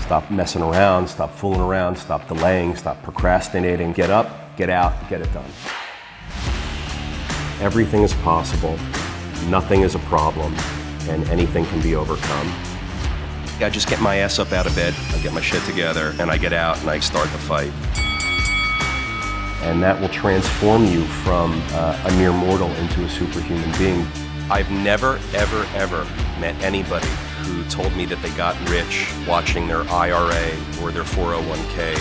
Stop messing around, stop fooling around, stop delaying, stop procrastinating. Get up, get out, get it done. Everything is possible, nothing is a problem, and anything can be overcome. I just get my ass up out of bed, I get my shit together, and I get out and I start the fight. And that will transform you from a mere mortal into a superhuman being. I've never, ever, ever met anybody who told me that they got rich watching their IRA or their 401k.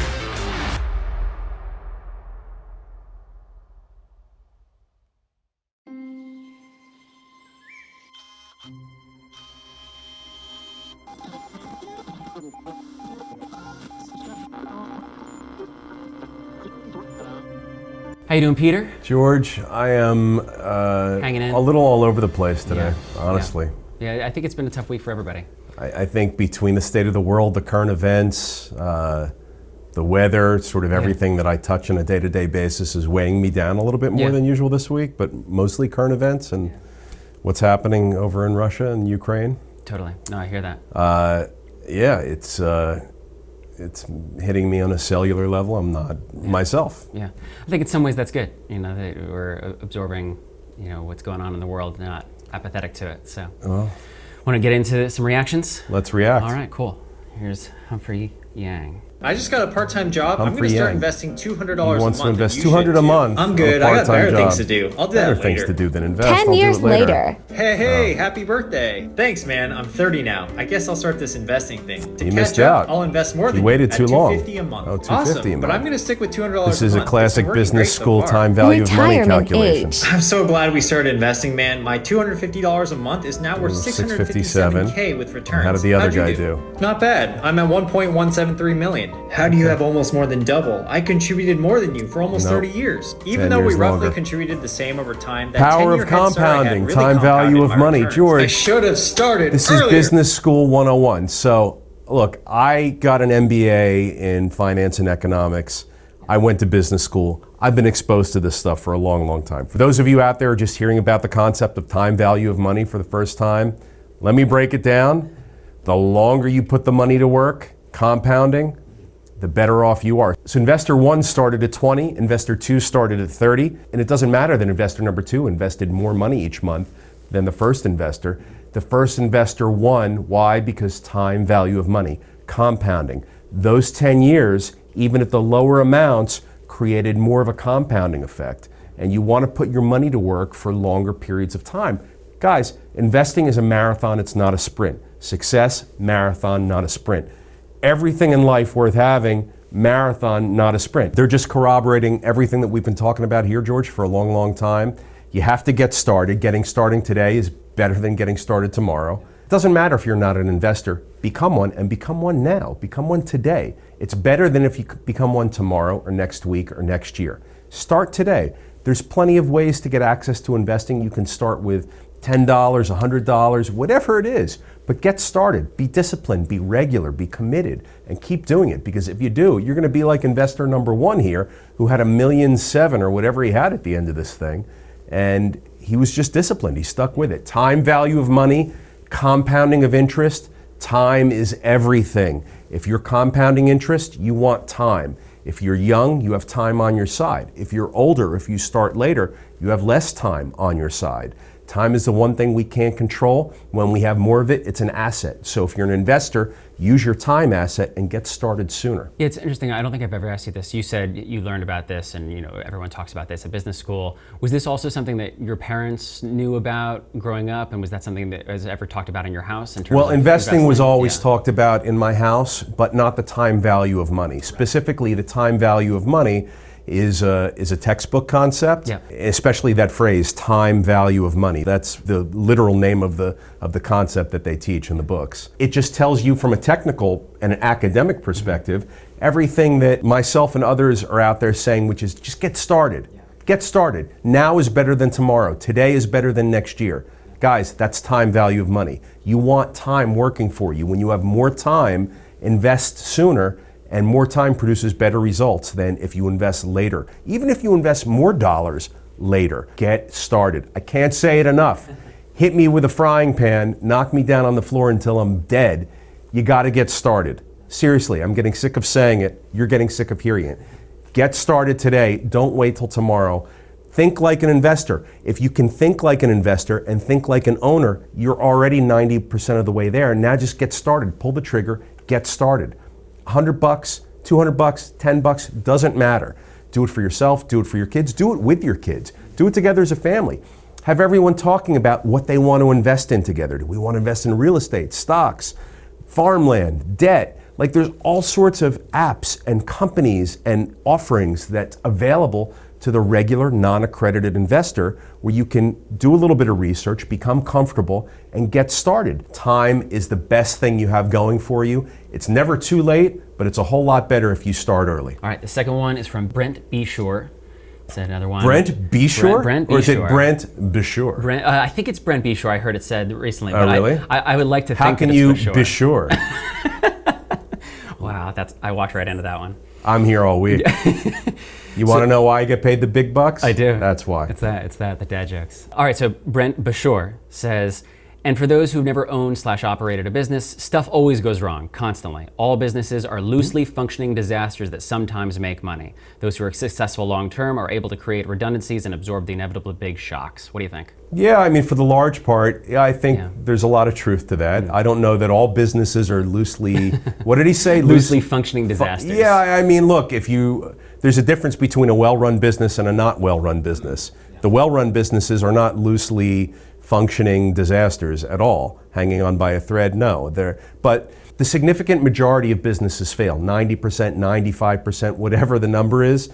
How you doing, Peter? George, I am hanging in. A little all over the place today, honestly. Yeah, I think it's been a tough week for everybody. I think between the state of the world, the current events, the weather, sort of everything that I touch on a day-to-day basis is weighing me down a little bit more than usual this week, but mostly current events and what's happening over in Russia and Ukraine. Totally. No, I hear that. It's hitting me on a cellular level. I'm not myself. Yeah, I think in some ways that's good. You know, that we're absorbing, what's going on in the world, not apathetic to it. So, want to get into some reactions? Let's react. All right, cool. Here's Humphrey Yang. I just got a part-time job. I'm going to start investing $200 a month. He wants to invest $200 a month. I'm good. I got better things to do. I'll do that later. Better things to do than invest. 10 years later. Hey, happy birthday. Thanks, man. I'm 30 now. I guess I'll start this investing thing. To You catch missed up, out. I'll invest more than You waited too long. $250 a month. Oh, $250 awesome, a month. but I'm going to stick with $200 a month. This is a classic It's working business great school so far. time value of money Retirement calculation. age. I'm so glad we started investing, man. My $250 a month is now worth $657K with returns. How did the other guy do? Not bad. I'm at 1.173 million. How do you have almost more than double? I contributed more than you for almost 30 years. Even 10 though we years roughly longer. contributed the same over time, that Power 10-year of head start I had compounding, really time value compounded of my money. returns. George, I should have started This earlier. is Business School 101. So, look, I got an MBA in finance and economics. I went to business school. I've been exposed to this stuff for a long, long time. For those of you out there just hearing about the concept of time value of money for the first time, let me break it down. The longer you put the money to work, compounding, the better off you are. So investor one started at 20, investor two started at 30, and it doesn't matter that investor number two invested more money each month than the first investor. The first investor won. Why? Because time value of money, compounding. Those 10 years, even at the lower amounts, created more of a compounding effect. And you want to put your money to work for longer periods of time. Guys, investing is a marathon, it's not a sprint. Success, marathon, not a sprint. Everything in life worth having, marathon, not a sprint. They're just corroborating everything that we've been talking about here, George, for a long, long time. You have to get started. Getting started today is better than getting started tomorrow. It doesn't matter if you're not an investor. Become one, and become one now. Become one today. It's better than if you become one tomorrow or next week or next year. Start today. There's plenty of ways to get access to investing. You can start with $10, $100, whatever it is. But get started, be disciplined, be regular, be committed, and keep doing it. Because if you do, you're gonna be like investor number one here, who had $1.7 million or whatever he had at the end of this thing. And he was just disciplined, he stuck with it. Time value of money, compounding of interest, time is everything. If you're compounding interest, you want time. If you're young, you have time on your side. If you're older, if you start later, you have less time on your side. Time is the one thing we can't control. When we have more of it, it's an asset. So if you're an investor, use your time asset and get started sooner. Yeah, it's interesting. I don't think I've ever asked you this. You said you learned about this and everyone talks about this at business school. Was this also something that your parents knew about growing up, and was that something that was ever talked about in your house? Well, investing was always talked about in my house, but not the time value of money. Specifically, the time value of money is a textbook concept, especially that phrase, time value of money. That's the literal name of the concept that they teach in the books. It just tells you from a technical and an academic perspective, everything that myself and others are out there saying, which is just get started. Get started. Now is better than tomorrow. Today is better than next year. Guys, that's time value of money. You want time working for you. When you have more time, invest sooner. And more time produces better results than if you invest later. Even if you invest more dollars later, get started. I can't say it enough. Hit me with a frying pan, knock me down on the floor until I'm dead. You got to get started. Seriously, I'm getting sick of saying it. You're getting sick of hearing it. Get started today. Don't wait till tomorrow. Think like an investor. If you can think like an investor and think like an owner, you're already 90% of the way there. Now just get started. Pull the trigger, get started. $100, $200, $10, doesn't matter. Do it for yourself, do it for your kids, do it with your kids. Do it together as a family. Have everyone talking about what they want to invest in together. Do we want to invest in real estate, stocks, farmland, debt? Like there's all sorts of apps and companies and offerings that's available to the regular non-accredited investor where you can do a little bit of research, become comfortable, and get started. Time is the best thing you have going for you. It's never too late, but it's a whole lot better if you start early. All right, the second one is from Brent Beshore. Is that another one? Brent Beshore? Brent Beshore. Or is it Brent Beshore? I think it's Brent Beshore. I heard it said recently. Oh, But really? I would like to How think can that you it's Beshore. Beshore? Wow, I walked right into that one. I'm here all week. You want to know why I get paid the big bucks? I do. That's why. It's that, the dad jokes. All right, so Brent Beshore says, and for those who've never owned/operated a business, stuff always goes wrong, constantly. All businesses are loosely functioning disasters that sometimes make money. Those who are successful long-term are able to create redundancies and absorb the inevitable big shocks. What do you think? Yeah, I mean, for the large part, I think there's a lot of truth to that. I don't know that all businesses are loosely, what did he say? Loosely functioning disasters. Yeah, I mean, look, there's a difference between a well-run business and a not well-run business. The well-run businesses are not loosely functioning disasters at all, hanging on by a thread. No, but the significant majority of businesses fail, 90%, 95%, whatever the number is,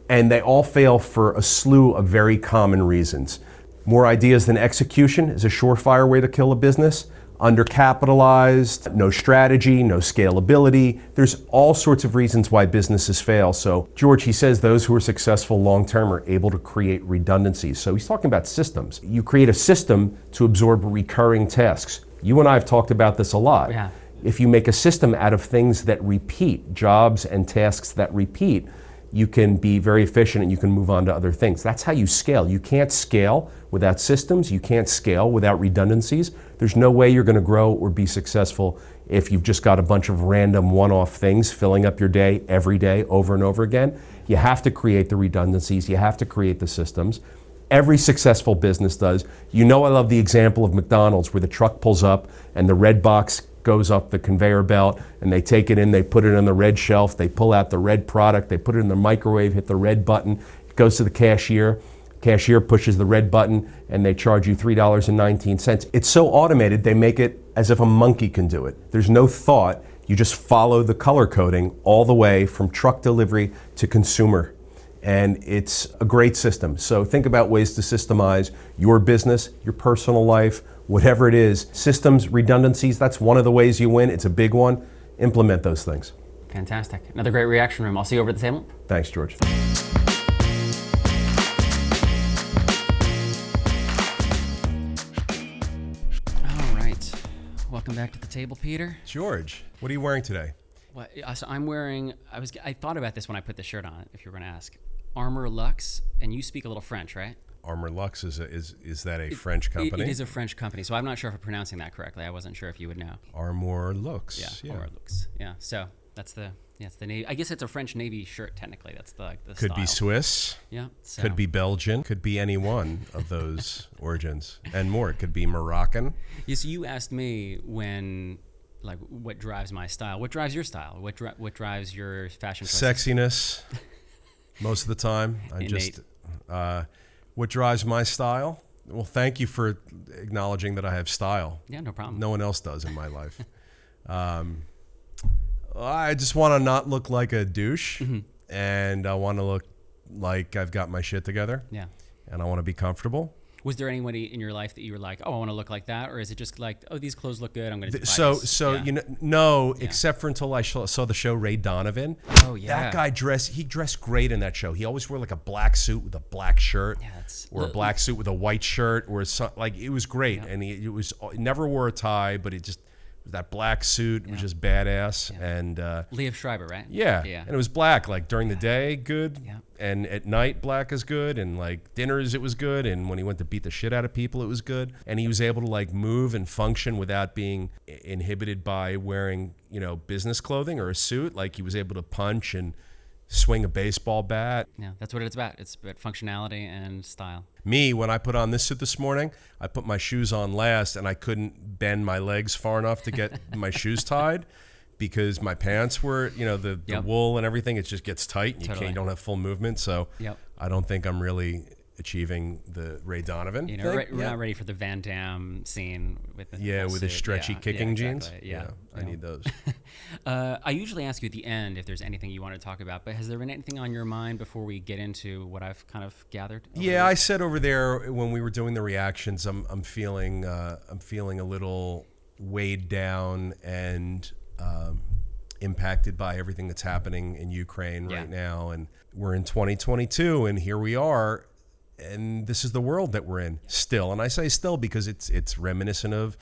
and they all fail for a slew of very common reasons. More ideas than execution is a surefire way to kill a business. Undercapitalized, no strategy, no scalability. There's all sorts of reasons why businesses fail. So George, he says those who are successful long-term are able to create redundancies. So he's talking about systems. You create a system to absorb recurring tasks. You and I have talked about this a lot. Yeah. If you make a system out of things that repeat, jobs and tasks that repeat, you can be very efficient and you can move on to other things. That's how you scale. You can't scale without systems. You can't scale without redundancies. There's no way you're going to grow or be successful if you've just got a bunch of random one-off things filling up your day every day over and over again. You have to create the redundancies. You have to create the systems. Every successful business does. You know, I love the example of McDonald's where the truck pulls up and the red box goes up the conveyor belt and they take it in, they put it on the red shelf, they pull out the red product, they put it in the microwave, hit the red button, it goes to the cashier. Cashier pushes the red button and they charge you $3.19. It's so automated, they make it as if a monkey can do it. There's no thought, you just follow the color coding all the way from truck delivery to consumer. And it's a great system. So think about ways to systemize your business, your personal life, whatever it is. Systems, redundancies, that's one of the ways you win. It's a big one. Implement those things. Fantastic. Another great reaction room. I'll see you over at the table. Thanks, George. All right. Welcome back to the table, Peter. George, what are you wearing today? Well, so I'm wearing, I thought about this when I put the shirt on, if you were going to ask. Armor Luxe, and you speak a little French, right? Armor Luxe, is that a French company? It is a French company, so I'm not sure if I'm pronouncing that correctly. I wasn't sure if you would know. Armor Luxe. Yeah, Armor Luxe. Yeah, so it's the Navy. I guess it's a French Navy shirt, technically. That's the Could style. be Swiss. Yeah. So. Could be Belgian. Could be any one of those origins. And more. It could be Moroccan. Yes, you asked me what drives my style. What drives your style? What drives your fashion choices? Sexiness. Most of the time. What drives my style? Well, thank you for acknowledging that I have style. Yeah, no problem. No one else does in my life. I just want to not look like a douche, and I want to look like I've got my shit together. Yeah. And I want to be comfortable. Was there anybody in your life that you were like, oh, I want to look like that? Or is it just like, oh, these clothes look good, I'm going to buy this? No, except for until I saw the show Ray Donovan. Oh, yeah. That guy dressed great in that show. He always wore like a black suit with a black shirt, or a black suit with a white shirt, or it was great. Yeah. And he never wore a tie, but it just that black suit was just badass. And Liev Schreiber, right? yeah, and it was black. Like during the day, good, Yeah. and at night, black is good. And like dinners, it was good. And when he went to beat the shit out of people, it was good. And he was able to like move and function without being inhibited by wearing, business clothing or a suit. Like he was able to punch and swing a baseball bat. Yeah, that's what it's about. It's about functionality and style. Me, when I put on this suit this morning, I put my shoes on last, and I couldn't bend my legs far enough to get my shoes tied because my pants were, the wool and everything. It just gets tight, and you don't have full movement. So I don't think I'm really achieving the Ray Donovan thing. We're not ready for the Van Damme scene with the with the stretchy kicking jeans. Yeah, I need those. I usually ask you at the end if there's anything you want to talk about, but has there been anything on your mind before we get into what I've kind of gathered? I said over there when we were doing the reactions, I'm feeling a little weighed down and impacted by everything that's happening in Ukraine right now, and we're in 2022, and here we are. And this is the world that we're in still. And I say still because it's reminiscent of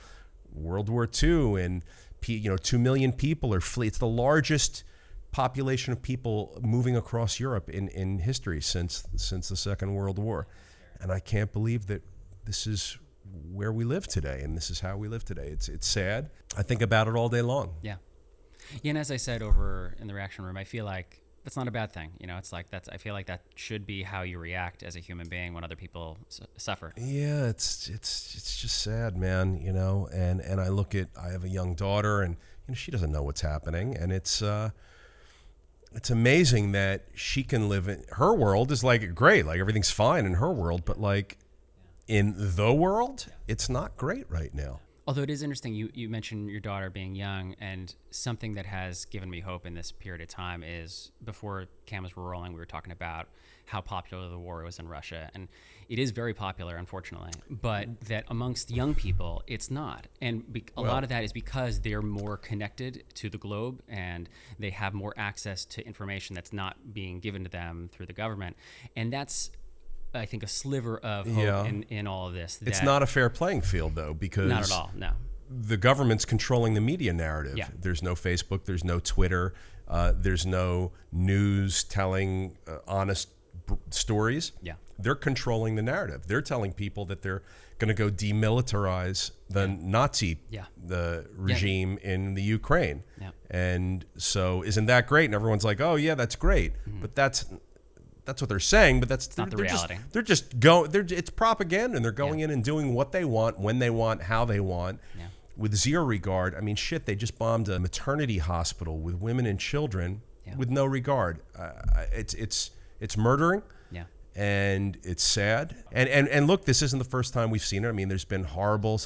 World War II, and 2 million people are fleeing. It's the largest population of people moving across Europe in history since the Second World War. And I can't believe that this is where we live today, and this is how we live today. It's sad. I think about it all day long. Yeah, and as I said over in the reaction room, I feel like that's not a bad thing. It's like I feel like that should be how you react as a human being when other people suffer. Yeah, it's just sad, man. And I have a young daughter, and she doesn't know what's happening, and it's amazing that she can live in her world is like great, like everything's fine in her world, but like in the world, it's not great right now. Although it is interesting, you mentioned your daughter being young, and something that has given me hope in this period of time is before cameras were rolling, we were talking about how popular the war was in Russia. And it is very popular, unfortunately, but that amongst young people, it's not. And a lot of that is because they're more connected to the globe, and they have more access to information that's not being given to them through the government. And that's, I think, a sliver of hope in all of this. It's not a fair playing field, though, because not at all. No, the government's controlling the media narrative. Yeah. There's no Facebook. There's no Twitter. There's no news telling honest stories. Yeah, they're controlling the narrative. They're telling people that they're going to go demilitarize the Nazi the regime in the Ukraine. Yeah. And so, isn't that great? And everyone's like, "Oh yeah, that's great," but that's what they're saying, but that's not the reality. It's propaganda, and they're going in and doing what they want, when they want, how they want, with zero regard. I mean, shit, they just bombed a maternity hospital with women and children with no regard. It's murdering. Yeah. And it's sad. And look, this isn't the first time we've seen it. I mean, there's been horrible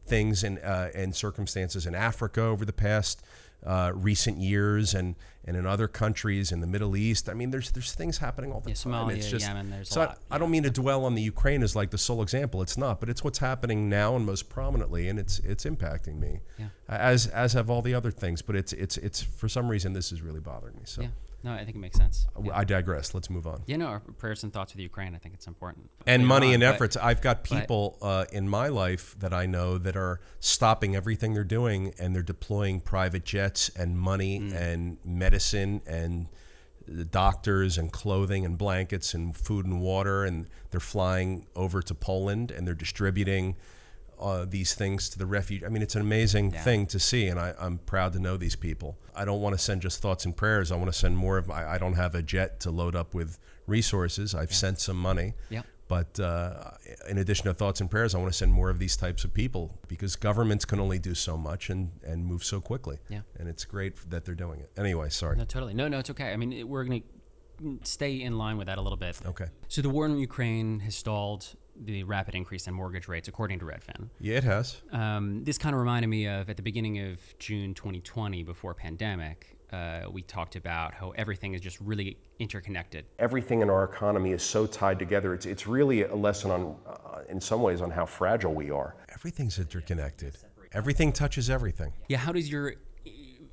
things and circumstances in Africa over the past recent years, and in other countries in the Middle East. I mean, there's things happening all the time. Somalia, It's just, Yemen, there's a so lot. I don't mean to dwell on the Ukraine as like the sole example. It's not, but it's what's happening now and most prominently, and it's impacting me, as have all the other things. But it's for some reason this is really bothering me. So. Yeah. No, I think it makes sense. I digress. Let's move on. Our prayers and thoughts with Ukraine. I think it's important. And money and efforts. I've got people in my life that I know that are stopping everything they're doing, and they're deploying private jets and money and medicine and doctors and clothing and blankets and food and water, and they're flying over to Poland, and they're distributing these things to the refuge. I mean, it's an amazing thing to see, and I'm proud to know these people. I don't want to send just thoughts and prayers. I want to send more of my. I don't have a jet to load up with resources. I've sent some money, but in addition to thoughts and prayers, I want to send more of these types of people, because governments can only do so much and move so quickly. Yeah, and it's great that they're doing it. Anyway, sorry. No, totally. No, it's okay. I mean, we're going to stay in line with that a little bit. Okay. So the war in Ukraine has stalled the rapid increase in mortgage rates, according to Redfin. Yeah, it has. This kind of reminded me of at the beginning of June 2020, before pandemic, we talked about how everything is just really interconnected. Everything in our economy is so tied together. It's really a lesson on, in some ways, on how fragile we are. Everything's interconnected. Everything touches everything. Yeah. How does your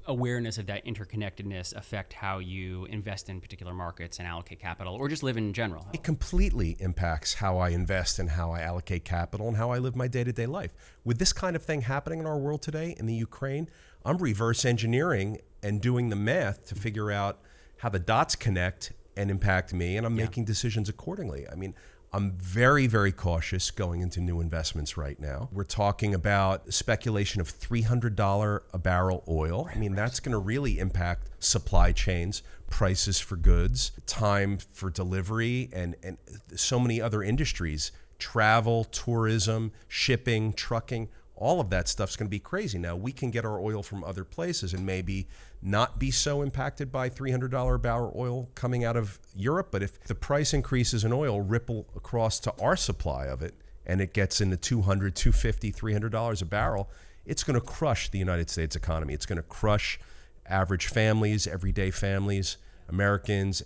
awareness of that interconnectedness affect how you invest in particular markets and allocate capital, or just live in general? It completely impacts how I invest and how I allocate capital and how I live my day-to-day life. With this kind of thing happening in our world today in the Ukraine, I'm reverse engineering and doing the math to figure out how the dots connect and impact me, and I'm making decisions accordingly. I mean, I'm very, very cautious going into new investments right now. We're talking about speculation of $300 a barrel oil. I mean, that's going to really impact supply chains, prices for goods, time for delivery, and so many other industries, travel, tourism, shipping, trucking. All of that stuff's going to be crazy. Now, we can get our oil from other places and maybe not be so impacted by $300 a barrel oil coming out of Europe. But if the price increases in oil ripple across to our supply of it and it gets into $200, $250, $300 a barrel, it's going to crush the United States economy. It's going to crush average families, everyday families, Americans,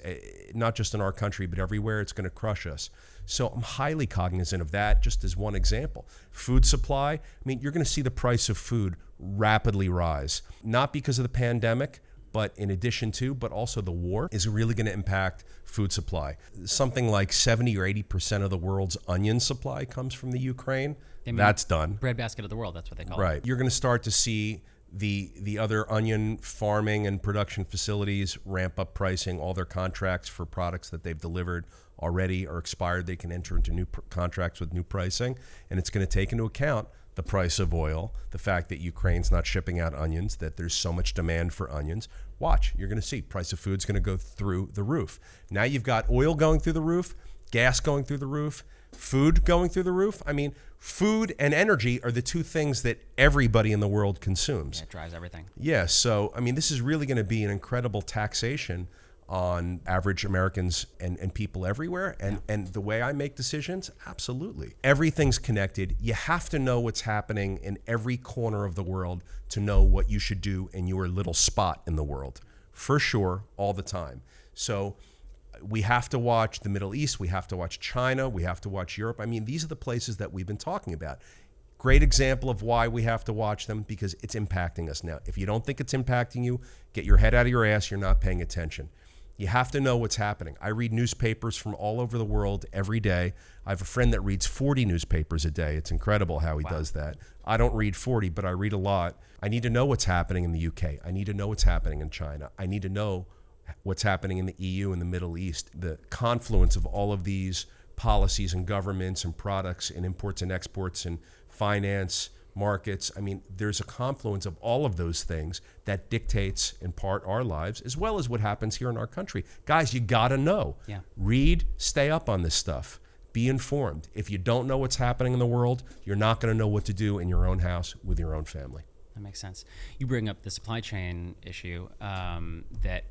not just in our country, but everywhere. It's going to crush us. So I'm highly cognizant of that, just as one example. Food supply, I mean, you're going to see the price of food rapidly rise, not because of the pandemic, but in addition to, but also the war is really going to impact food supply. Something like 70 or 80% of the world's onion supply comes from the Ukraine. That's done. Breadbasket of the world, that's what they call it. Right. You're going to start to see the other onion farming and production facilities ramp up pricing. All their contracts for products that they've delivered already are expired. They can enter into new contracts with new pricing, and it's going to take into account the price of oil, the fact that Ukraine's not shipping out onions, that there's so much demand for onions. Watch, you're going to see price of food's going to go through the roof. Now you've got oil going through the roof, gas going through the roof, food going through the roof. I mean, food and energy are the two things that everybody in the world consumes. Yeah, it drives everything. Yeah, so, I mean, this is really going to be an incredible taxation on average Americans and people everywhere. And the way I make decisions, absolutely. Everything's connected. You have to know what's happening in every corner of the world to know what you should do in your little spot in the world, for sure, all the time. So we have to watch the Middle East. We have to watch China. We have to watch Europe. I mean, these are the places that we've been talking about. Great example of why we have to watch them, because it's impacting us now. If you don't think it's impacting you, get your head out of your ass. You're not paying attention. You have to know what's happening. I read newspapers from all over the world every day. I have a friend that reads 40 newspapers a day. It's incredible how he does that. I don't read 40, but I read a lot. I need to know what's happening in the UK. I need to know what's happening in China. I need to know what's happening in the EU and the Middle East. The confluence of all of these policies and governments and products and imports and exports and finance, markets. I mean, there's a confluence of all of those things that dictates in part our lives, as well as what happens here in our country. Guys, you gotta know. Yeah. Read, stay up on this stuff. Be informed. If you don't know what's happening in the world, you're not gonna know what to do in your own house with your own family. That makes sense. You bring up the supply chain issue. That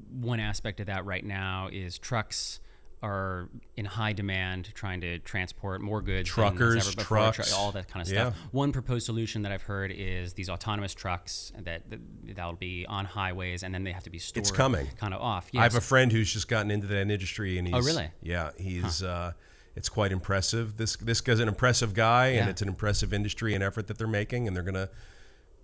one aspect of that right now is trucks are in high demand, trying to transport more goods. Truckers, trucks, all that kind of yeah. stuff. One proposed solution that I've heard is these autonomous trucks that'll be on highways, and then they have to be stored. It's coming. Kind of off. Yes. I have a friend who's just gotten into that industry, and he's. Oh, really? Yeah, he's. It's quite impressive. This guy's an impressive guy, and it's an impressive industry and effort that they're making, and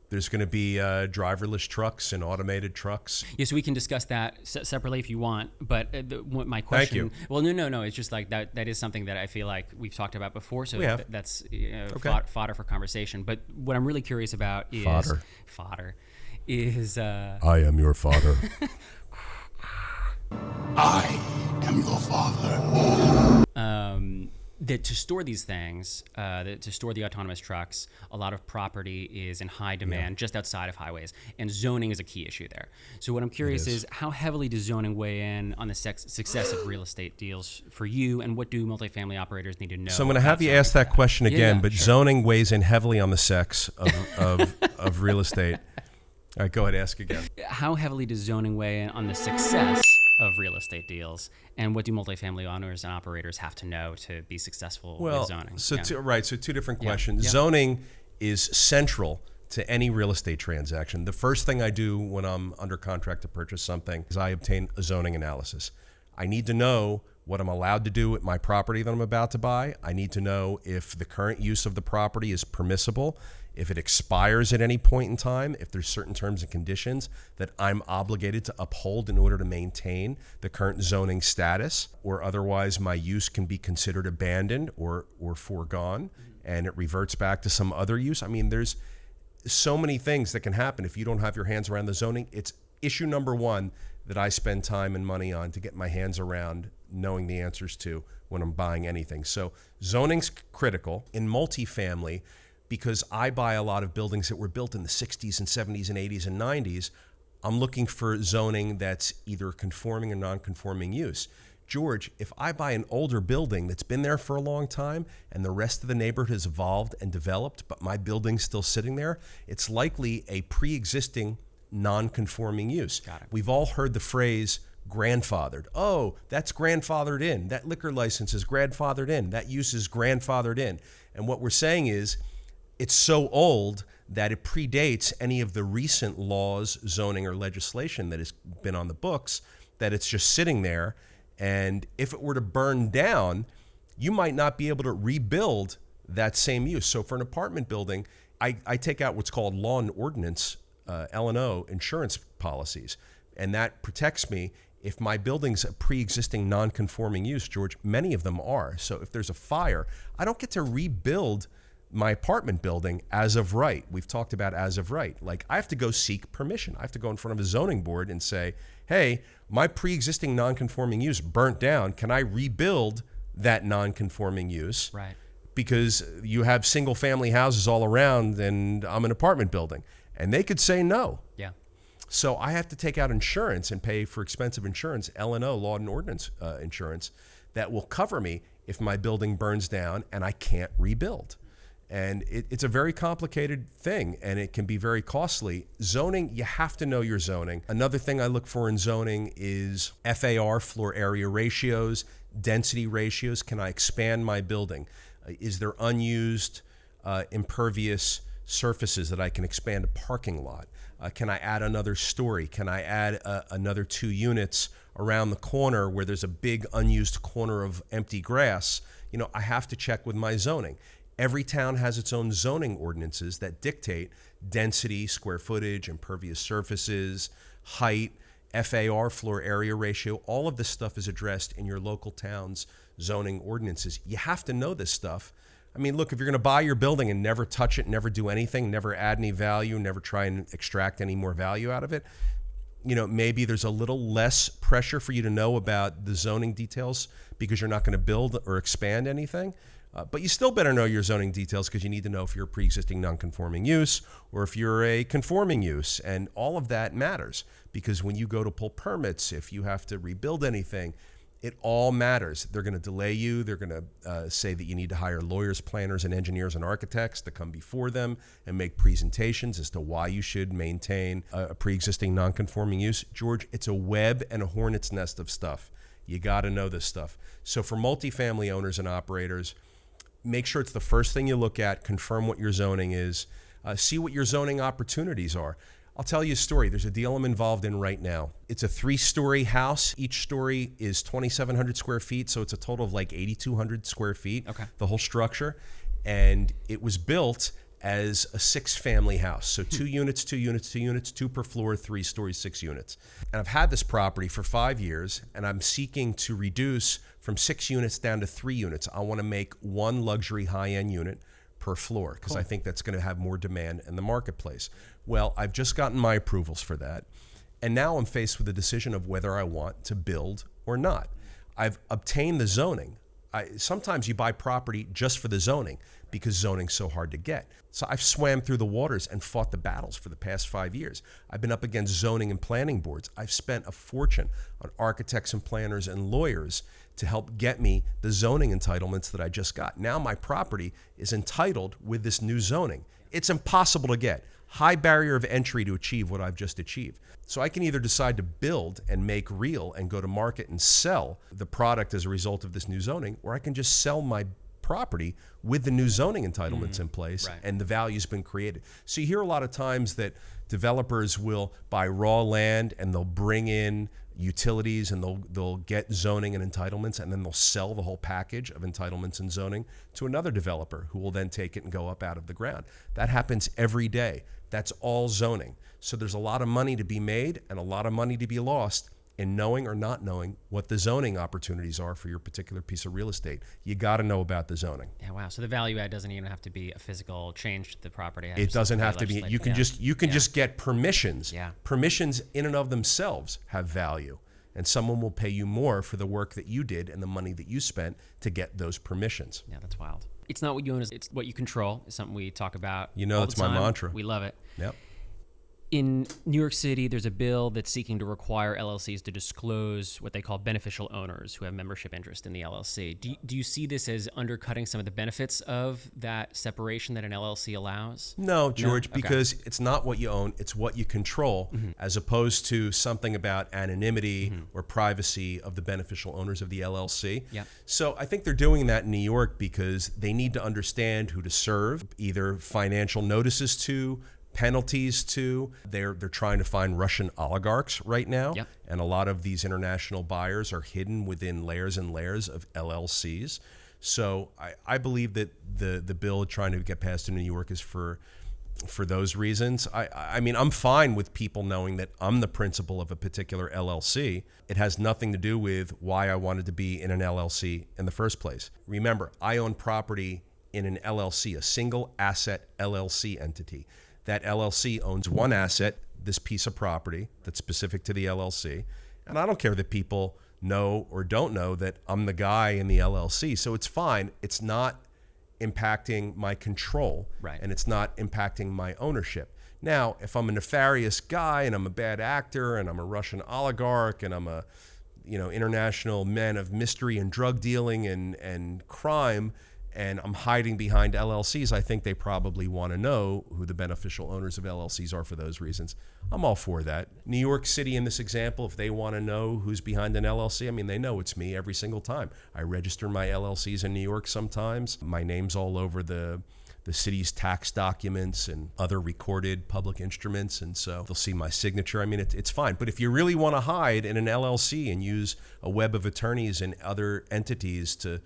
there's going to be driverless trucks and automated trucks. Yeah, so we can discuss that separately if you want. But my question... Thank you. Well, no. It's just like that is something that I feel like we've talked about before. So that's fodder for conversation. But what I'm really curious about is... Fodder. Is... I am your father. I am your father. That to store these things, to store the autonomous trucks, a lot of property is in high demand just outside of highways, and zoning is a key issue there. So what I'm curious is how heavily does zoning weigh in on the success of real estate deals for you, and what do multifamily operators need to know? So I'm going to have you ask that question again, but sure. Zoning weighs in heavily on the sex of real estate. All right, go ahead, ask again. How heavily does zoning weigh in on the success of real estate deals, and what do multifamily owners and operators have to know to be successful with zoning? So two different questions. Yeah. Zoning is central to any real estate transaction. The first thing I do when I'm under contract to purchase something is I obtain a zoning analysis. I need to know what I'm allowed to do with my property that I'm about to buy. I need to know if the current use of the property is permissible. if it expires at any point in time, if there's certain terms and conditions that I'm obligated to uphold in order to maintain the current zoning status, or otherwise my use can be considered abandoned or foregone, and it reverts back to some other use. I mean, there's so many things that can happen if you don't have your hands around the zoning. It's issue number one that I spend time and money on to get my hands around knowing the answers to when I'm buying anything. So zoning's critical. In multifamily, because I buy a lot of buildings that were built in the 60s and 70s and 80s and 90s, I'm looking for zoning that's either conforming or non-conforming use. George, if I buy an older building that's been there for a long time and the rest of the neighborhood has evolved and developed, but my building's still sitting there, it's likely a pre-existing non-conforming use. Got it. We've all heard the phrase grandfathered. Oh, that's grandfathered in. That liquor license is grandfathered in. That use is grandfathered in. And what we're saying is it's so old that it predates any of the recent laws, zoning, or legislation that has been on the books, that it's just sitting there. And if it were to burn down, you might not be able to rebuild that same use. So for an apartment building, I take out what's called law and ordinance, L&O insurance policies. And that protects me if my building's a pre-existing non-conforming use. George, many of them are. So if there's a fire, I don't get to rebuild my apartment building as of right. We've talked about as of right. Like, I have to go seek permission. I have to go in front of a zoning board and say, hey, my pre-existing non-conforming use burnt down. Can I rebuild that non-conforming use? Right. Because you have single family houses all around and I'm an apartment building. And they could say no. Yeah. So I have to take out insurance and pay for expensive insurance, L&O, law and ordinance insurance, that will cover me if my building burns down and I can't rebuild. And it's a very complicated thing, and it can be very costly. Zoning, you have to know your zoning. Another thing I look for in zoning is FAR, floor area ratios, density ratios. Can I expand my building? Is there unused impervious surfaces that I can expand a parking lot? Can I add another story? Can I add another 2 units around the corner where there's a big unused corner of empty grass? You know, I have to check with my zoning. Every town has its own zoning ordinances that dictate density, square footage, impervious surfaces, height, FAR, floor area ratio. All of this stuff is addressed in your local town's zoning ordinances. You have to know this stuff. I mean, look, if you're going to buy your building and never touch it, never do anything, never add any value, never try and extract any more value out of it, you know, maybe there's a little less pressure for you to know about the zoning details because you're not going to build or expand anything. But you still better know your zoning details because you need to know if you're a pre-existing non-conforming use or if you're a conforming use. And all of that matters because when you go to pull permits, if you have to rebuild anything, it all matters. They're going to delay you. They're going to say that you need to hire lawyers, planners, and engineers and architects to come before them and make presentations as to why you should maintain a pre-existing non-conforming use. George, it's a web and a hornet's nest of stuff. You got to know this stuff. So for multifamily owners and operators, make sure it's the first thing you look at, confirm what your zoning is, see what your zoning opportunities are. I'll tell you a story. There's a deal I'm involved in right now. It's a 3-story house. Each story is 2,700 square feet, so it's a total of like 8,200 square feet, Okay. The whole structure. And it was built as a 6-family house. So 2 units, 2 units, 2 units, 2 per floor, 3 stories, 6 units. And I've had this property for 5 years, and I'm seeking to reduce from 6 units down to 3 units. I want to make 1 luxury high-end unit per floor because I think that's going to have more demand in the marketplace. Well, I've just gotten my approvals for that. And now I'm faced with the decision of whether I want to build or not. I've obtained the zoning. Sometimes you buy property just for the zoning because zoning's so hard to get. So I've swam through the waters and fought the battles for the past 5 years. I've been up against zoning and planning boards. I've spent a fortune on architects and planners and lawyers to help get me the zoning entitlements that I just got. Now my property is entitled with this new zoning. It's impossible to get. High barrier of entry to achieve what I've just achieved. So I can either decide to build and make real and go to market and sell the product as a result of this new zoning, or I can just sell my property with the new zoning entitlements in place, right. And the value's been created. So you hear a lot of times that developers will buy raw land and they'll bring in utilities, and they'll get zoning and entitlements, and then they'll sell the whole package of entitlements and zoning to another developer who will then take it and go up out of the ground. That happens every day. That's all zoning. So there's a lot of money to be made and a lot of money to be lost in knowing or not knowing what the zoning opportunities are for your particular piece of real estate. You got to know about the zoning. Yeah, wow. So the value add doesn't even have to be a physical change to the property. It doesn't have to be. You can just get permissions. Yeah. Permissions in and of themselves have value, and someone will pay you more for the work that you did and the money that you spent to get those permissions. Yeah, that's wild. It's not what you own, it's what you control. It's something we talk about. You know, all that's the time. my mantra. We love it. Yep. In New York City, there's a bill that's seeking to require LLCs to disclose what they call beneficial owners who have membership interest in the LLC. Do you see this as undercutting some of the benefits of that separation that an LLC allows? No, George, Okay. because it's not what you own, it's what you control, as opposed to something about anonymity or privacy of the beneficial owners of the LLC. Yep. So I think they're doing that in New York because they need to understand who to serve, either financial notices to, penalties to. They're trying to find Russian oligarchs right now. Yep. And a lot of these international buyers are hidden within layers and layers of LLCs. So I believe that the bill trying to get passed in New York is for those reasons. I mean, I'm fine with people knowing that I'm the principal of a particular LLC. It has nothing to do with why I wanted to be in an LLC in the first place. Remember, I own property in an LLC, a single asset LLC entity. That LLC owns one asset, this piece of property that's specific to the LLC. And I don't care that people know or don't know that I'm the guy in the LLC. So it's fine. It's not impacting my control, Right. and it's not impacting my ownership. Now, if I'm a nefarious guy and I'm a bad actor and I'm a Russian oligarch and I'm a international man of mystery and drug dealing and crime, and I'm hiding behind LLCs, I think they probably want to know who the beneficial owners of LLCs are for those reasons. I'm all for that. New York City, in this example, if they want to know who's behind an LLC, I mean, they know it's me every single time. I register my LLCs in New York sometimes. My name's all over the city's tax documents and other recorded public instruments, and so they'll see my signature. I mean, it's fine. But if you really want to hide in an LLC and use a web of attorneys and other entities to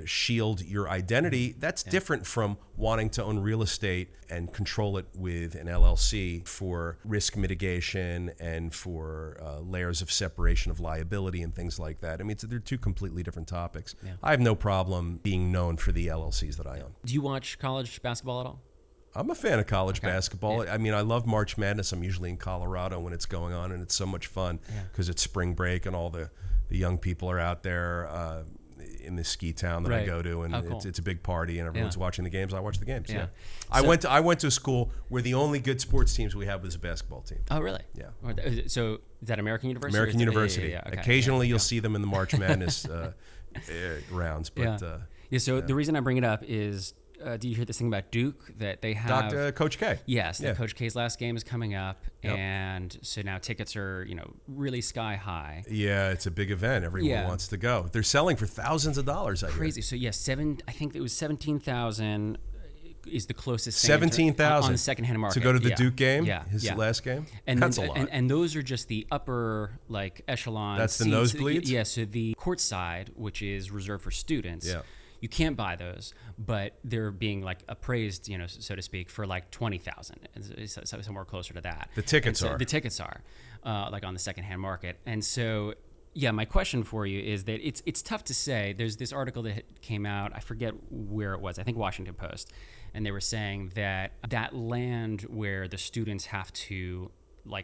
shield your identity, that's different from wanting to own real estate and control it with an LLC for risk mitigation and for layers of separation of liability and things like that. I mean, they're two completely different topics. Yeah. I have no problem being known for the LLCs that I own. Do you watch college basketball at all? I'm a fan of college basketball. Yeah. I mean, I love March Madness. I'm usually in Colorado when it's going on, and it's so much fun because it's spring break and all the young people are out there in the ski town that I Right. go to, and Cool. it's a big party, and everyone's watching the games. I watch the games. Yeah. I So- went to a school where the only good sports teams we had was a basketball team. Oh, really? Yeah. So is that American University? American or is it- University. Yeah, okay. Occasionally, Yeah. you'll see them in the March Madness rounds, but So the reason I bring it up is, do you hear this thing about Duke that they have? Coach K. Yes, Yeah. Coach K's last game is coming up, Yep. and so now tickets are really sky high. Yeah, it's a big event. Everyone Yeah. wants to go. They're selling for thousands of dollars. I hear. Crazy. So I think it was 17,000 is the closest thing 17,000 on the secondhand market to go to the Yeah. Duke game. Yeah, his yeah. last game. And That's then, a lot. And those are just the upper echelon. That's the seats. nosebleeds? Yeah. So the court side, which is reserved for students. Yeah. You can't buy those, but they're being appraised, so to speak, for 20,000, somewhere closer to that. The tickets are. The tickets are, on the secondhand market, and so. Yeah, my question for you is that it's tough to say. There's this article that came out, I forget where it was, I think Washington Post, and they were saying that land where the students have to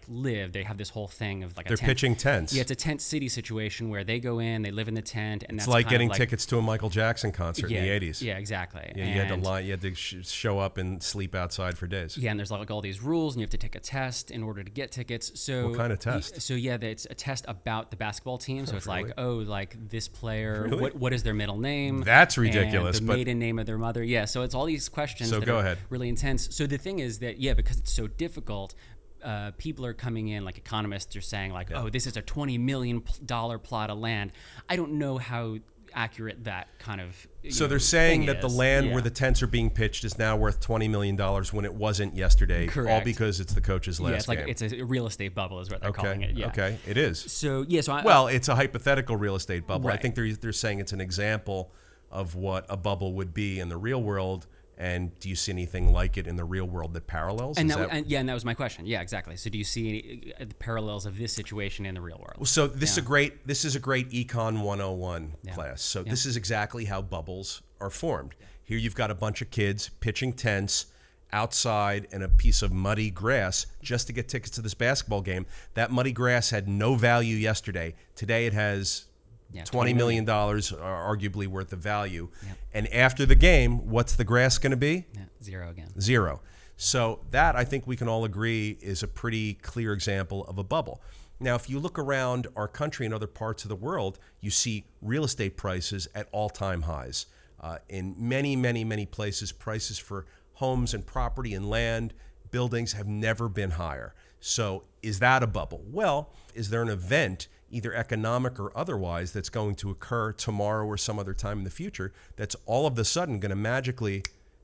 live, they have this whole thing of a They're tent. pitching tents. Yeah, it's a tent city situation where they go in, they live in the tent, and It's that's like kind getting of tickets to a Michael Jackson concert in the 80s. Yeah, exactly. Yeah, you had to show up and sleep outside for days. Yeah, and there's all these rules, and you have to take a test in order to get tickets. So What kind of test? So it's a test about the basketball team. So it's Really? This player, Really? what is their middle name? That's ridiculous, And the but- maiden name of their mother. Yeah, so it's all these questions. So that go are ahead. Really intense. So the thing is that because it's so difficult. People are coming in, economists are saying, oh, this is a $20 million plot of land. I don't know how accurate that kind of So they're saying that the land Yeah. where the tents are being pitched is now worth $20 million when it wasn't yesterday, all Correct. because it's the coach's last Yeah, it's like game. it's a real estate bubble is what they're calling it. Yeah. Okay, it is. So yeah, so Well, it's a hypothetical real estate bubble. I Right. think they're saying it's an example of what a bubble would be in the real world. And do you see anything like it in the real world that parallels? and Is that, and that was my question. Yeah, exactly. So do you see any parallels of this situation in the real world? So this is a great Econ 101 class. So this is exactly how bubbles are formed. Here you've got a bunch of kids pitching tents outside in a piece of muddy grass just to get tickets to this basketball game. That muddy grass had no value yesterday. Today it has $20 million, arguably worth of value. And after the game, what's the grass going to be? Zero again. Zero. So that, I think we can all agree, is a pretty clear example of a bubble. Now, if you look around our country and other parts of the world, you see real estate prices at all-time highs. In many, many, many places, prices for homes and property and land, buildings have never been higher. So is that a bubble? Well, is there an event, either economic or otherwise, that's going to occur tomorrow or some other time in the future that's all of a sudden going to magically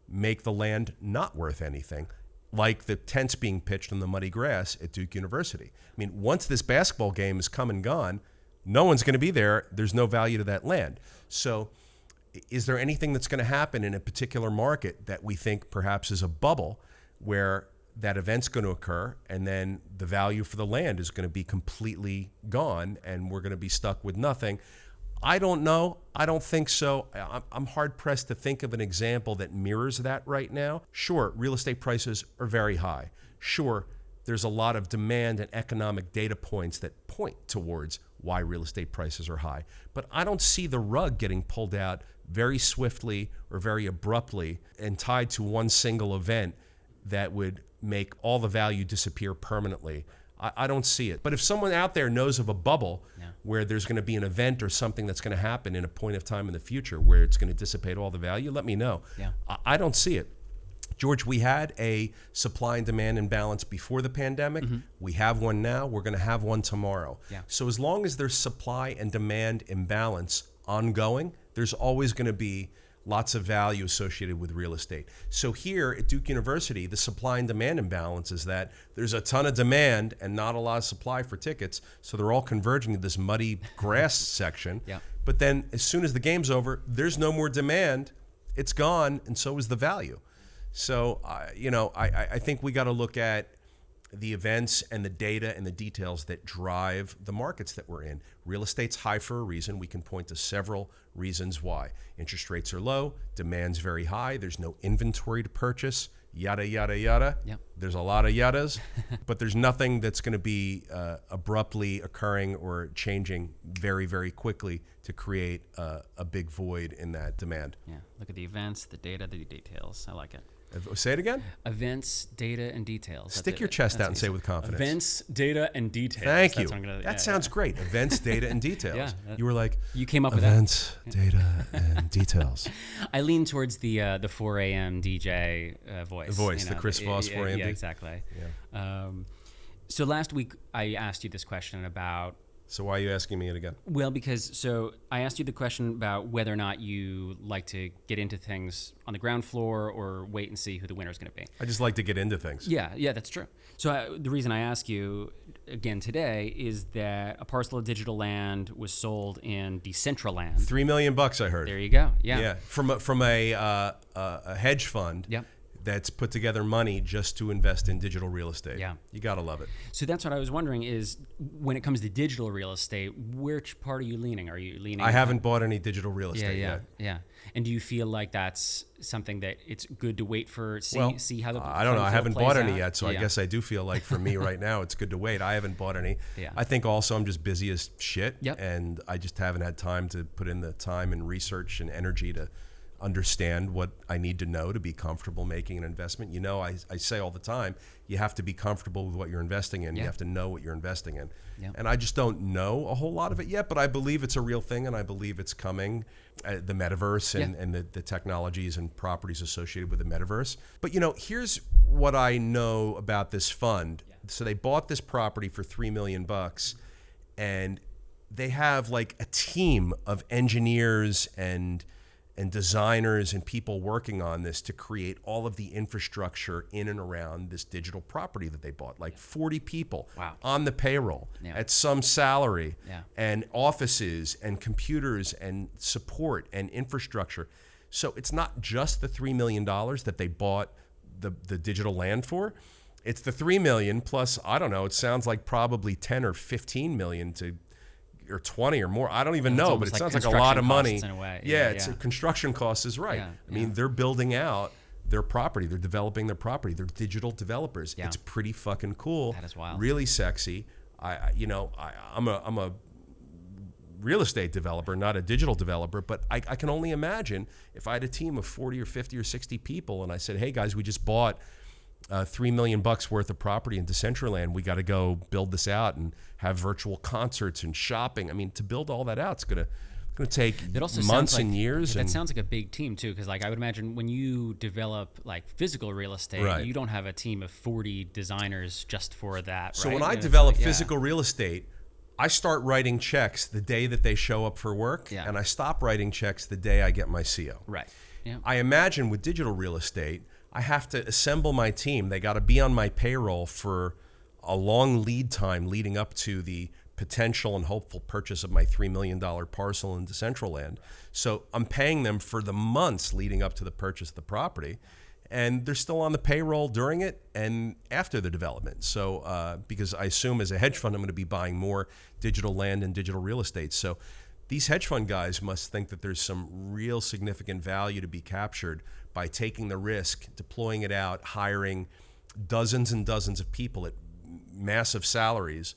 make the land not worth anything, like the tents being pitched on the muddy grass at Duke University? I mean, once this basketball game is come and gone, no one's going to be there. There's no value to that land. So is there anything that's going to happen in a particular market that we think perhaps is a bubble where that event's going to occur and then the value for the land is going to be completely gone and we're going to be stuck with nothing? I don't know. I don't think so. I'm hard-pressed to think of an example that mirrors that right now. Sure, real estate prices are very high. Sure, there's a lot of demand and economic data points that point towards why real estate prices are high. But I don't see the rug getting pulled out very swiftly or very abruptly and tied to one single event that would make all the value disappear permanently. I don't see it. But if someone out there knows of a bubble where there's going to be an event or something that's going to happen in a point of time in the future where it's going to dissipate all the value, let me know. I don't see it. George, we had a supply and demand imbalance before the pandemic. We have one now. We're going to have one tomorrow. So as long as there's supply and demand imbalance ongoing, there's always going to be lots of value associated with real estate. So here at Duke University, the supply and demand imbalance is that there's a ton of demand and not a lot of supply for tickets. So they're all converging to this muddy grass section. But then as soon as the game's over, there's no more demand. It's gone, and so is the value. So, I think we got to look at the events and the data and the details that drive the markets that we're in. Real estate's high for a reason. We can point to several reasons why. Interest rates are low, demand's very high, there's no inventory to purchase, yada, yada, yada. There's a lot of yadas, but there's nothing that's going to be abruptly occurring or changing very, very quickly to create a big void in that demand. Look at the events, the data, the details. I like it. Say it again? Events, data, and details. Stick your chest out and say it with confidence. Events, data, and details. Thank you. That's what I'm gonna, that sounds great. Events, data, and details. You were like, you came up with that. Events, data, and details. I lean towards the 4 a.m. DJ voice. The voice, the Chris Voss 4 a.m. Yeah, exactly. So last week I asked you this question about. So why are you asking me it again? Well, because I asked you the question about whether or not you like to get into things on the ground floor or wait and see who the winner is going to be. I just like to get into things. Yeah, that's true. So the reason I ask you again today is that a parcel of digital land was sold in Decentraland. $3 million, I heard. There you go. Yeah. From a hedge fund. That's put together money just to invest in digital real estate. You gotta love it. So that's what I was wondering is, when it comes to digital real estate, which part are you leaning? Are you leaning? I haven't bought any digital real estate yet. Yeah. And do you feel like that's something that it's good to wait for, see how the I don't know. I haven't bought any yet, so Yeah. I guess I do feel like for me right now, it's good to wait. I haven't bought any. I think also I'm just busy as shit, and I just haven't had time to put in the time and research and energy to understand what I need to know to be comfortable making an investment. You know, I say all the time, you have to be comfortable with what you're investing in. You have to know what you're investing in. And I just don't know a whole lot of it yet, but I believe it's a real thing, and I believe it's coming, the metaverse and the technologies and properties associated with the metaverse. But, here's what I know about this fund. So they bought this property for $3 million, and they have like a team of engineers and designers and people working on this to create all of the infrastructure in and around this digital property that they bought. Like 40 people on the payroll at some salary, and offices and computers and support and infrastructure. So it's not just the $3 million that they bought the digital land for. It's the $3 million plus, I don't know, it sounds like probably 10 or 15 million or 20 or more. I don't even know, but it sounds like a lot of money. In a way. It's construction costs is right. Yeah, I mean, they're building out their property. They're developing their property. They're digital developers. Yeah. It's pretty fucking cool. That is wild. Really sexy. I'm a real estate developer, not a digital developer, but I can only imagine if I had a team of 40 or 50 or 60 people and I said, hey guys, we just bought $3 million worth of property in Decentraland. We got to go build this out and have virtual concerts and shopping. I mean, to build all that out, it's gonna take months and years. That sounds like a big team too, because like I would imagine when you develop like physical real estate, you don't have a team of 40 designers just for that. So right? when I develop physical real estate, I start writing checks the day that they show up for work, and I stop writing checks the day I get my CO. Right. Yeah. I imagine with digital real estate, I have to assemble my team. They got to be on my payroll for a long lead time leading up to the potential and hopeful purchase of my $3 million parcel in Decentraland. So I'm paying them for the months leading up to the purchase of the property. And they're still on the payroll during it and after the development. So because I assume as a hedge fund, I'm going to be buying more digital land and digital real estate. So these hedge fund guys must think that there's some real significant value to be captured by taking the risk, deploying it out, hiring dozens and dozens of people at massive salaries,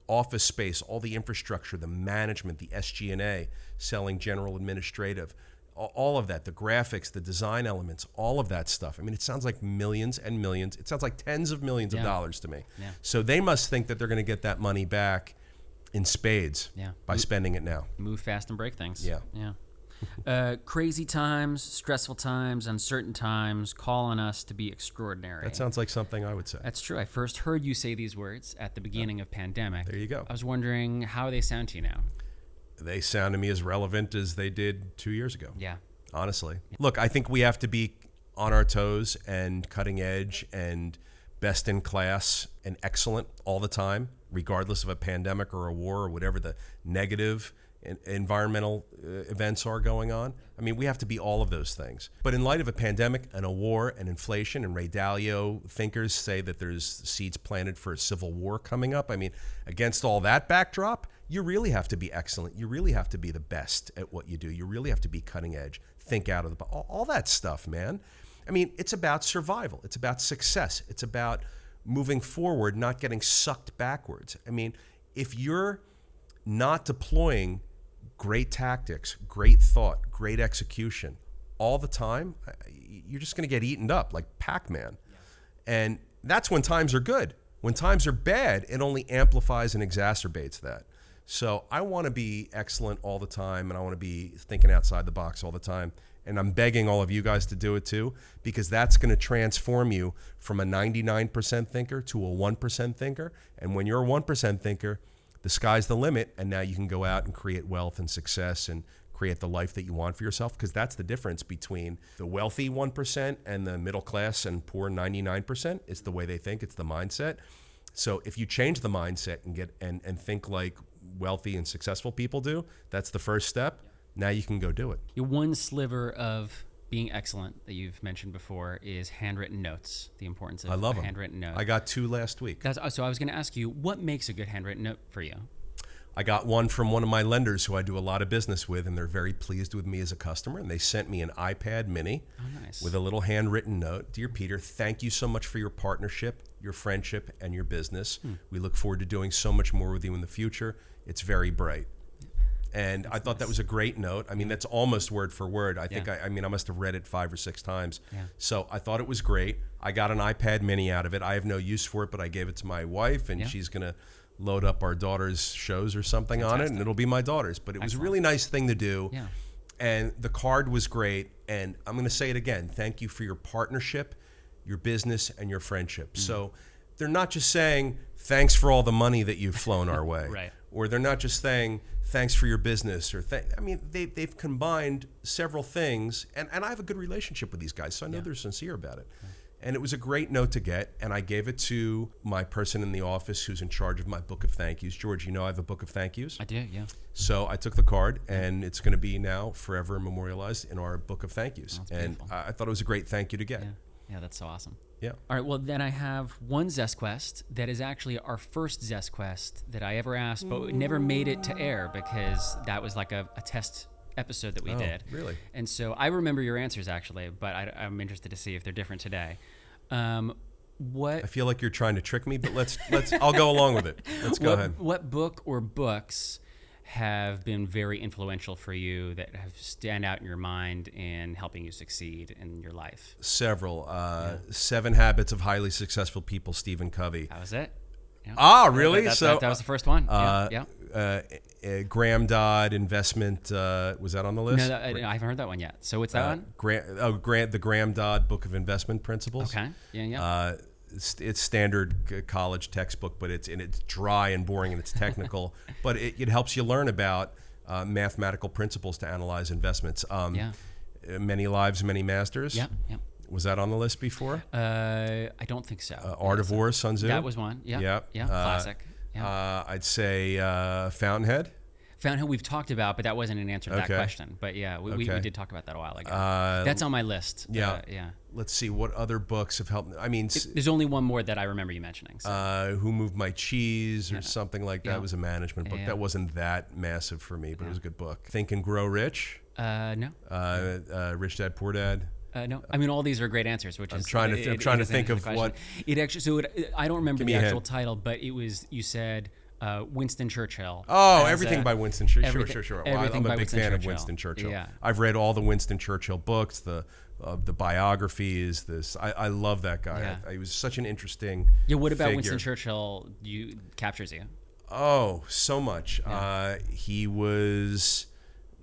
office space, all the infrastructure, the management, the SG&A, selling general administrative, all of that, the graphics, the design elements, all of that stuff. I mean, it sounds like millions and millions. It sounds like tens of millions of dollars to me. Yeah. So they must think that they're going to get that money back in spades by spending it now. Move fast and break things. Yeah. Crazy times, stressful times, uncertain times call on us to be extraordinary. That sounds like something I would say. That's true. I first heard you say these words at the beginning of pandemic. There you go. I was wondering how they sound to you now. They sound to me as relevant as they did 2 years ago. Yeah. Honestly. Look, I think we have to be on our toes and cutting edge and best in class and excellent all the time, regardless of a pandemic or a war or whatever the negative environmental events are going on. I mean, we have to be all of those things. But in light of a pandemic and a war and inflation, and Ray Dalio thinkers say that there's seeds planted for a civil war coming up. I mean, against all that backdrop, you really have to be excellent. You really have to be the best at what you do. You really have to be cutting edge, think out of the box, all that stuff, man. I mean, it's about survival. It's about success. It's about moving forward, not getting sucked backwards. I mean, if you're not deploying great tactics, great thought, great execution all the time, you're just going to get eaten up like Pac-Man. And that's when times are good. When times are bad, it only amplifies and exacerbates that. So I want to be excellent all the time, and I want to be thinking outside the box all the time. And I'm begging all of you guys to do it too, because that's going to transform you from a 99% thinker to a 1% thinker. And when you're a 1% thinker, the sky's the limit, and now you can go out and create wealth and success and create the life that you want for yourself, because that's the difference between the wealthy 1% and the middle class and poor 99%. It's the way they think. It's the mindset. So if you change the mindset and get and think like wealthy and successful people do, that's the first step. Now you can go do it. One sliver of being excellent that you've mentioned before is handwritten notes, the importance of a handwritten note. I got 2 last week. So I was going to ask you, what makes a good handwritten note for you? I got one from one of my lenders who I do a lot of business with, and they're very pleased with me as a customer, and they sent me an iPad mini with a little handwritten note. Dear Peter, thank you so much for your partnership, your friendship, and your business. We look forward to doing so much more with you in the future. It's very bright. And I thought that was a great note. I mean, that's almost word for word. I think I must have read it 5 or 6 times. Yeah. So I thought it was great. I got an iPad mini out of it. I have no use for it, but I gave it to my wife, and she's going to load up our daughter's shows or something on it, and it'll be my daughter's. But it was a really nice thing to do. Yeah. And the card was great. And I'm going to say it again. Thank you for your partnership, your business, and your friendship. So they're not just saying, thanks for all the money that you've flown our way. Right. Or they're not just saying, thanks for your business. Or I mean, they've combined several things. And I have a good relationship with these guys, so I know they're sincere about it. And it was a great note to get, and I gave it to my person in the office who's in charge of my book of thank yous. George, you know I have a book of thank yous? I do, yeah. So I took the card, and it's going to be now forever memorialized in our book of thank yous. That's and beautiful. I thought it was a great thank you to get. Yeah, that's so awesome. Yeah. All right, well, then I have one Zest Quest that is actually our first Zest Quest that I ever asked, but it never made it to air because that was like a test episode that we did. Really? And so I remember your answers, actually, but I'm interested to see if they're different today. What I feel like you're trying to trick me, but let's I'll go along with it. Let's go ahead. What book or books have been very influential for you that have stand out in your mind in helping you succeed in your life? Several. 7 Habits of Highly Successful People, Stephen Covey. That was it. Yeah. Ah, really? That was the first one. Graham Dodd Investment, was that on the list? No, I haven't heard that one yet. So what's that one? The Graham Dodd Book of Investment Principles. Okay. Yeah. It's standard college textbook, but it's dry and boring and it's technical, but it helps you learn about mathematical principles to analyze investments. Many Lives, Many Masters. Yeah. Was that on the list before? I don't think so. Art of War, Sun Tzu. That was one. Yeah. Classic. Yeah. I'd say Fountainhead. Fountainhead we've talked about, but that wasn't an answer to that question. But yeah, we did talk about that a while ago. That's on my list. Yeah. Yeah. Let's see what other books have helped. I mean, there's only one more that I remember you mentioning. So. Who Moved My Cheese or something like that. Yeah. It was a management book. Yeah. That wasn't that massive for me, but it was a good book. Think and Grow Rich. No. Rich Dad Poor Dad. No, I mean all these are great answers. Which I'm trying to think of what it actually. So I don't remember the actual title, but it was you said Winston Churchill. Oh, everything by Winston Churchill. Sure. Well, Everything I'm a by big fan Churchill. of Winston Churchill. Yeah. I've read all the Winston Churchill books, the biographies. I love that guy. Yeah. He was such an interesting. Yeah. What about figure. Winston Churchill? Captures you? Oh, so much. Yeah. He was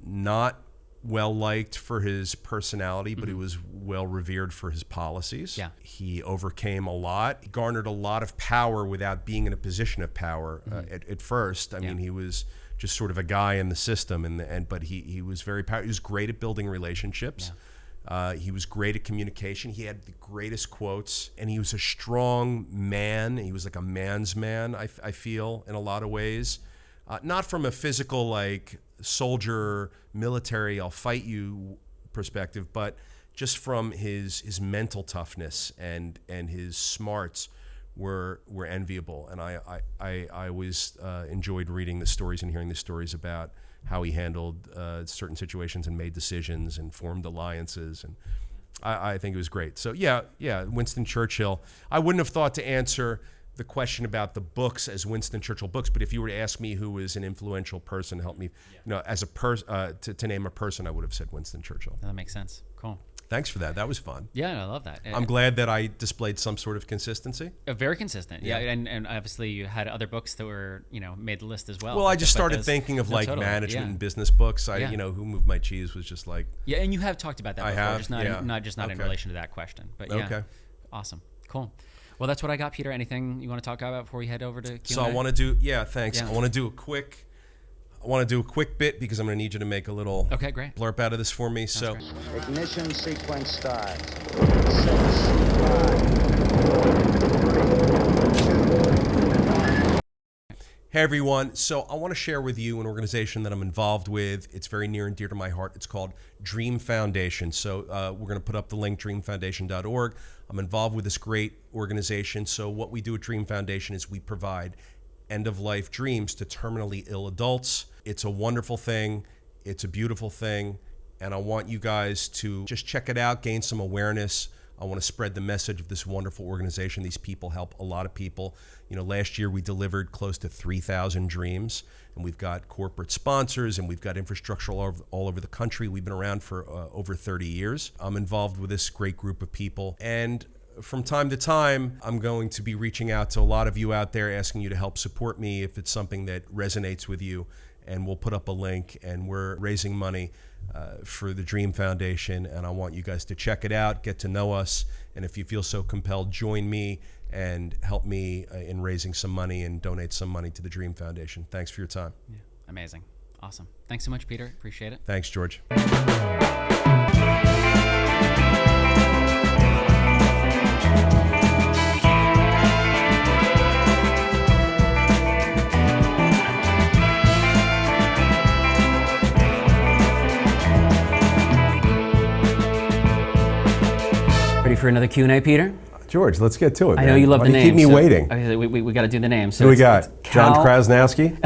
not well liked for his personality, but he was well revered for his policies. Yeah. He overcame a lot. He garnered a lot of power without being in a position of power at first. I mean, he was just sort of a guy in the system, but he was very powerful. He was great at building relationships. Yeah. He was great at communication. He had the greatest quotes, and he was a strong man. He was like a man's man, I feel, in a lot of ways. Not from a physical, like, soldier, military, I'll fight you perspective, but just from his mental toughness and his smarts were enviable. And I always enjoyed reading the stories and hearing the stories about how he handled certain situations and made decisions and formed alliances. And I think it was great. So yeah, Winston Churchill. I wouldn't have thought to answer the question about the books as Winston Churchill books, but if you were to ask me who was an influential person to help me, as a to name a person, I would have said Winston Churchill. That makes sense. Cool. Thanks for that. That was fun. Yeah, I love that. I'm glad that I displayed some sort of consistency. Very consistent. Yeah, and obviously you had other books that were made the list as well. Well, I just started thinking of management and business books. Who Moved My Cheese was just like. Yeah, and you have talked about that before. I have. Not in relation to that question, but yeah. Okay. Awesome. Cool. Well, that's what I got, Peter. Anything you want to talk about before we head over to Q&A? So I want to do, thanks. Yeah. I want to do a quick bit because I'm going to need you to make a little blurb out of this for me. So, ignition sequence starts. 6, 5, 4, 3, 2, 1. Hey everyone, so I want to share with you an organization that I'm involved with. It's very near and dear to my heart. It's called Dream Foundation. So we're going to put up the link, dreamfoundation.org. I'm involved with this great organization. So what we do at Dream Foundation is we provide end-of-life dreams to terminally ill adults. It's a wonderful thing. It's a beautiful thing. And I want you guys to just check it out, gain some awareness. I want to spread the message of this wonderful organization. These people help a lot of people. Last year we delivered close to 3,000 dreams, and we've got corporate sponsors and we've got infrastructure all over the country. We've been around for over 30 years. I'm involved with this great group of people, and from time to time, I'm going to be reaching out to a lot of you out there, asking you to help support me if it's something that resonates with you. And we'll put up a link, and we're raising money for the Dream Foundation, and I want you guys to check it out, get to know us, and if you feel so compelled, join me and help me in raising some money and donate some money to the Dream Foundation. Thanks for your time. Yeah, amazing. Awesome. Thanks so much, Peter. Appreciate it. Thanks, George. Ready for another Q&A, Peter? George, let's get to it, man. I know you love Why the do you name. keep me so- waiting. Okay, we got to do the name. So Who we it's got? John Krasnowski?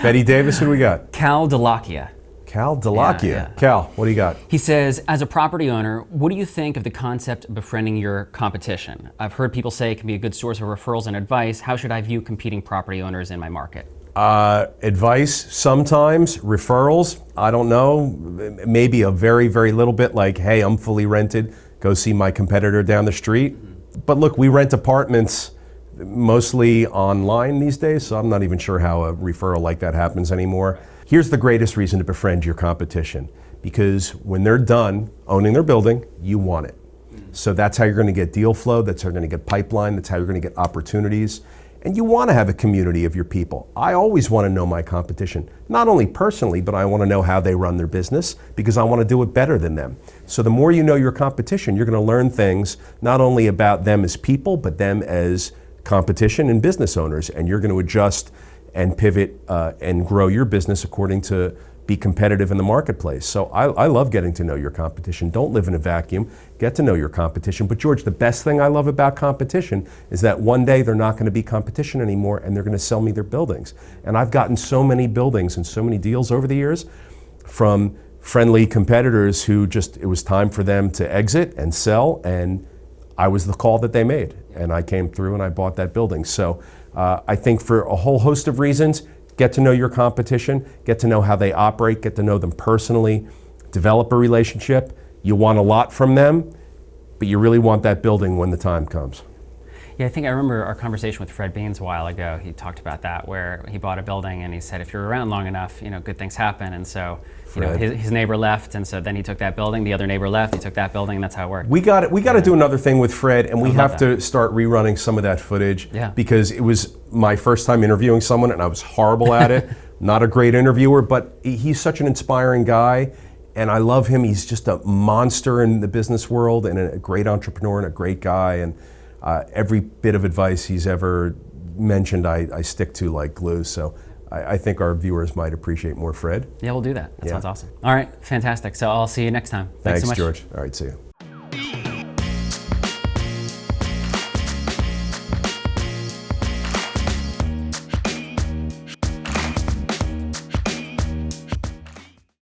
Betty Davis? Who do we got? Cal Delakia. Cal Delakia. Yeah. Cal, what do you got? He says, as a property owner, what do you think of the concept of befriending your competition? I've heard people say it can be a good source of referrals and advice. How should I view competing property owners in my market? Advice sometimes, referrals, I don't know, maybe a very, very little bit like, hey, I'm fully rented, go see my competitor down the street. But look, we rent apartments mostly online these days, so I'm not even sure how a referral like that happens anymore. Here's the greatest reason to befriend your competition, because when they're done owning their building, you want it. So that's how you're going to get deal flow, that's how you're going to get pipeline, that's how you're going to get opportunities. And you want to have a community of your people. I always want to know my competition, not only personally, but I want to know how they run their business because I want to do it better than them. So the more you know your competition, you're going to learn things not only about them as people, but them as competition and business owners. And you're going to adjust and pivot and grow your business according to be competitive in the marketplace. So I love getting to know your competition. Don't live in a vacuum. Get to know your competition. But George, the best thing I love about competition is that one day they're not going to be competition anymore and they're going to sell me their buildings. And I've gotten so many buildings and so many deals over the years from friendly competitors who just, it was time for them to exit and sell, and I was the call that they made. And I came through and I bought that building. So I think for a whole host of reasons, get to know your competition, get to know how they operate, get to know them personally, develop a relationship. You want a lot from them, but you really want that building when the time comes. Yeah, I think I remember our conversation with Fred Beans a while ago. He talked about that, where he bought a building and he said, if you're around long enough, good things happen. And so, his neighbor left, and so then he took that building. The other neighbor left, he took that building, and that's how it worked. We got to do another thing with Fred, and we have to start rerunning some of that footage because it was my first time interviewing someone, and I was horrible at it. Not a great interviewer, but he's such an inspiring guy, and I love him. He's just a monster in the business world, and a great entrepreneur, and a great guy. And every bit of advice he's ever mentioned, I stick to like glue. So I think our viewers might appreciate more Fred. Yeah, we'll do that. That sounds awesome. All right, fantastic. So I'll see you next time. Thanks so much. George. All right, see you.